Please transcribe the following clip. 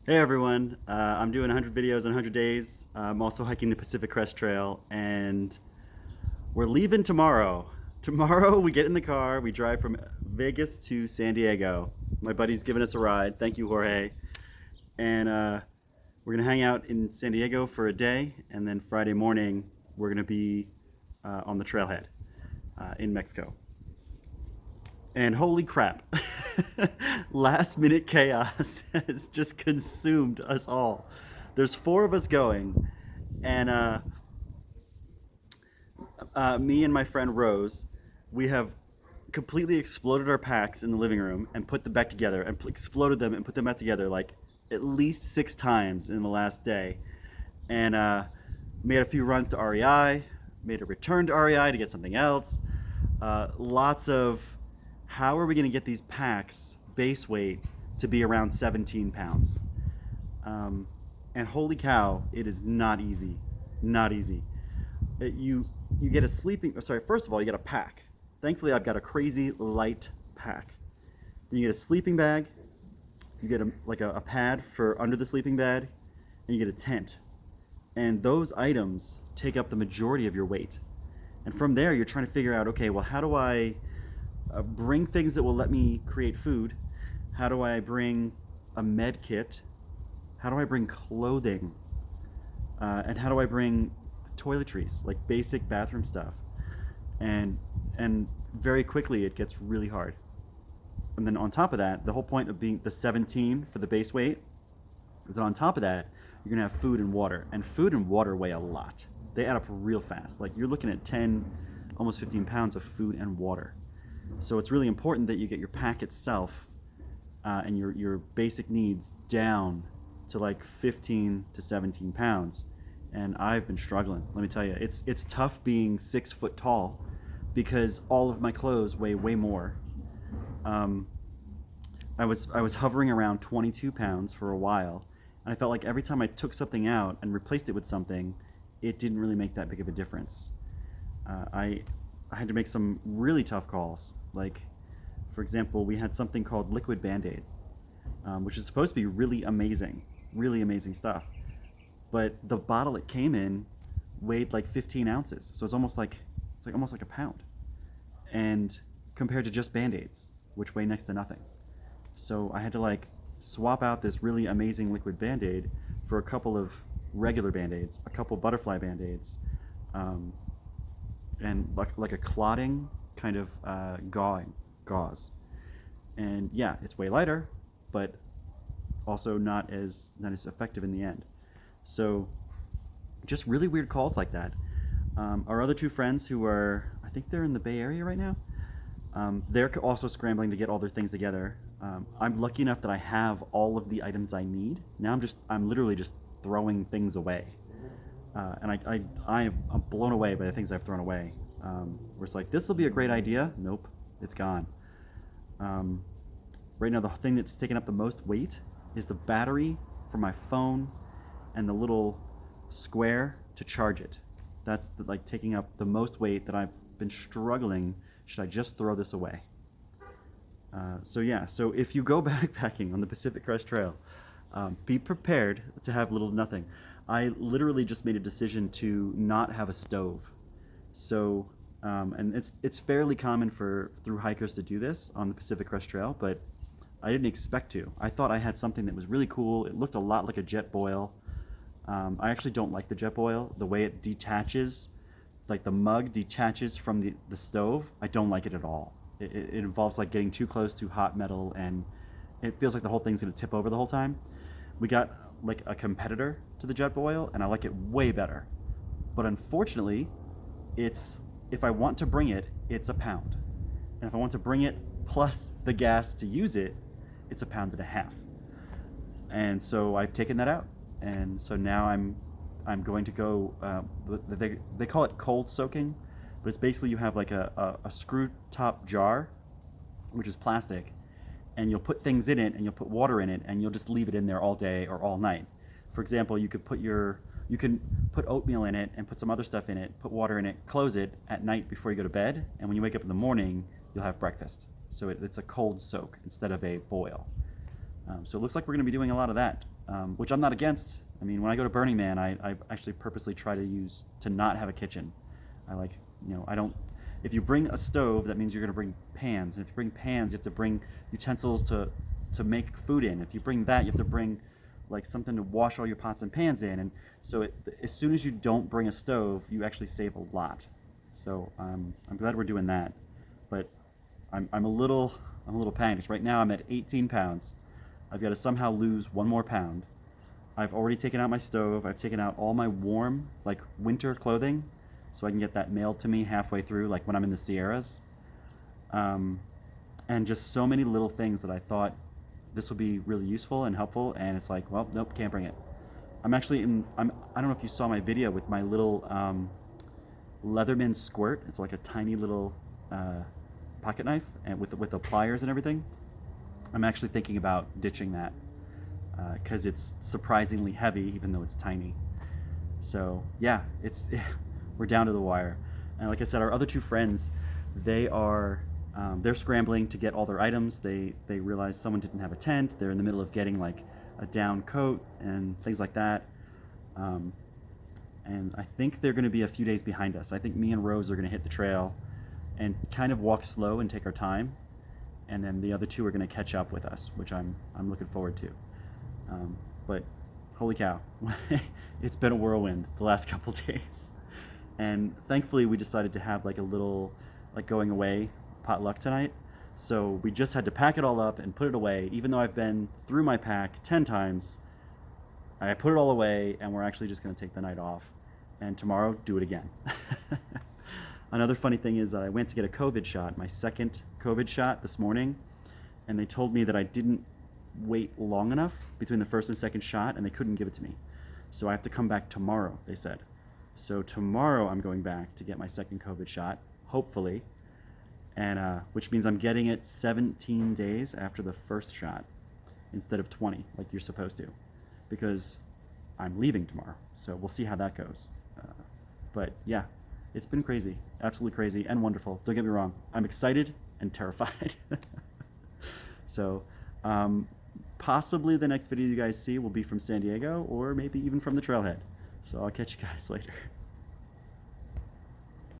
Hey everyone, I'm doing 100 videos in 100 days. I'm also hiking the Pacific Crest Trail and we're leaving tomorrow. Tomorrow we get in the car, we drive from Vegas to San Diego. My buddy's giving us a ride. Thank you, Jorge. And we're gonna hang out in San Diego for a day, and then Friday morning we're gonna be on the trailhead in Mexico. And holy crap, last minute chaos has just consumed us all. There's four of us going, and me and my friend Rose, we have completely exploded our packs in the living room and put them back together and exploded them and put them back together like at least 6 times in the last day. And made a few runs to REI, made a return to REI to get something else. Lots of how are we going to get these packs base weight to be around 17 pounds? Um, and holy cow, it is not easy. Not easy. You get a sleeping. Sorry, first of all, you get a pack. Thankfully, I've got a crazy light pack. Then you get a sleeping bag. You get a pad for under the sleeping bed, and you get a tent. And those items take up the majority of your weight. And from there, you're trying to figure out, okay, well, how do I bring things that will let me create food? How do I bring a med kit? How do I bring clothing? And how do I bring toiletries, like basic bathroom stuff? And and very quickly it gets really hard. And then on top of that, the whole point of being the 17 for the base weight is that on top of that, you're gonna have food and water. And food and water weigh a lot. They add up real fast. Like you're looking at 10, almost 15 pounds of food and water. So it's really important that you get your pack itself and your basic needs down to like 15 to 17 pounds. And I've been struggling. Let me tell you, it's tough being 6 foot tall because all of my clothes weigh way more. Um, I was hovering around 22 pounds for a while, and I felt like every time I took something out and replaced it with something, it didn't really make that big of a difference. I had to make some really tough calls. Like, for example, we had something called liquid Band-Aid, which is supposed to be really amazing stuff. But the bottle it came in weighed like 15 ounces, so it's like almost like a pound, and compared to just Band-Aids, which weigh next to nothing. So I had to like swap out this really amazing liquid Band-Aid for a couple of regular Band-Aids, a couple butterfly Band-Aids, um, and like a clotting kind of gauze. And yeah, it's way lighter, but also not as effective in the end. So just really weird calls like that. Our other two friends who are, I think they're in the Bay Area right now. They're also scrambling to get all their things together. I'm lucky enough that I have all of the items I need. Now I'm literally just throwing things away. And I'm blown away by the things I've thrown away. Where it's like, this will be a great idea. Nope, it's gone. Um, right now, the thing that's taking up the most weight is the battery for my phone and the little square to charge it. That's like taking up the most weight that I've been struggling. Should I just throw this away? So yeah, so if you go backpacking on the Pacific Crest Trail, be prepared to have little to nothing. I literally just made a decision to not have a stove. So, and it's fairly common for through hikers to do this on the Pacific Crest Trail, but I didn't expect to. I thought I had something that was really cool. It looked a lot like a jet boil. I actually don't like the jet boil. The way it detaches, like the mug detaches from the stove, I don't like it at all. It involves like getting too close to hot metal, and it feels like the whole thing's gonna tip over the whole time. We got like a competitor to the jet boil, and I like it way better. But unfortunately, it's if I want to bring it, it's a pound, and if I want to bring it plus the gas to use it, it's a pound and a half. And so I've taken that out, and so now I'm going to go. They call it cold soaking, but it's basically you have like a screw top jar, which is plastic, and you'll put things in it and you'll put water in it and you'll just leave it in there all day or all night. For example, you can put oatmeal in it and put some other stuff in it, put water in it, close it at night before you go to bed, and when you wake up in the morning, you'll have breakfast. So it's a cold soak instead of a boil. So it looks like we're going to be doing a lot of that, which I'm not against. I mean, when I go to Burning Man, I actually purposely try to not have a kitchen. I like, I don't. If you bring a stove, that means you're going to bring pans. And if you bring pans, you have to bring utensils to make food in. If you bring that, you have to bring like something to wash all your pots and pans in. And so as soon as you don't bring a stove, you actually save a lot. So I'm glad we're doing that. But I'm a little panicked. Right now I'm at 18 pounds. I've got to somehow lose 1 more pound. I've already taken out my stove. I've taken out all my warm, like winter clothing, so I can get that mailed to me halfway through, like when I'm in the Sierras. Um, and just so many little things that I thought this would be really useful and helpful, and it's like, well, nope, can't bring it. I'm actually in. I don't know if you saw my video with my little Leatherman squirt. It's like a tiny little pocket knife, and with the pliers and everything. I'm actually thinking about ditching that because it's surprisingly heavy, even though it's tiny. So yeah, we're down to the wire. And like I said, our other two friends, they're scrambling to get all their items. They realize someone didn't have a tent. They're in the middle of getting like a down coat and things like that. Um, and I think they're going to be a few days behind us. I think me and Rose are going to hit the trail and kind of walk slow and take our time, and then the other two are going to catch up with us, which I'm looking forward to. But holy cow, it's been a whirlwind the last couple days, and thankfully we decided to have like a little like going away potluck tonight. So we just had to pack it all up and put it away, even though I've been through my pack 10 times. I put it all away, and we're actually just going to take the night off, and tomorrow do it again. Another funny thing is that I went to get a COVID shot, my second COVID shot this morning, and they told me that I didn't wait long enough between the first and second shot, and they couldn't give it to me. So I have to come back tomorrow, they said. So tomorrow I'm going back to get my second COVID shot, hopefully, and which means I'm getting it 17 days after the first shot instead of 20 like you're supposed to, because I'm leaving tomorrow. So we'll see how that goes. But yeah, it's been crazy, absolutely crazy and wonderful. Don't get me wrong, I'm excited and terrified. So possibly the next video you guys see will be from San Diego, or maybe even from the trailhead. So I'll catch you guys later.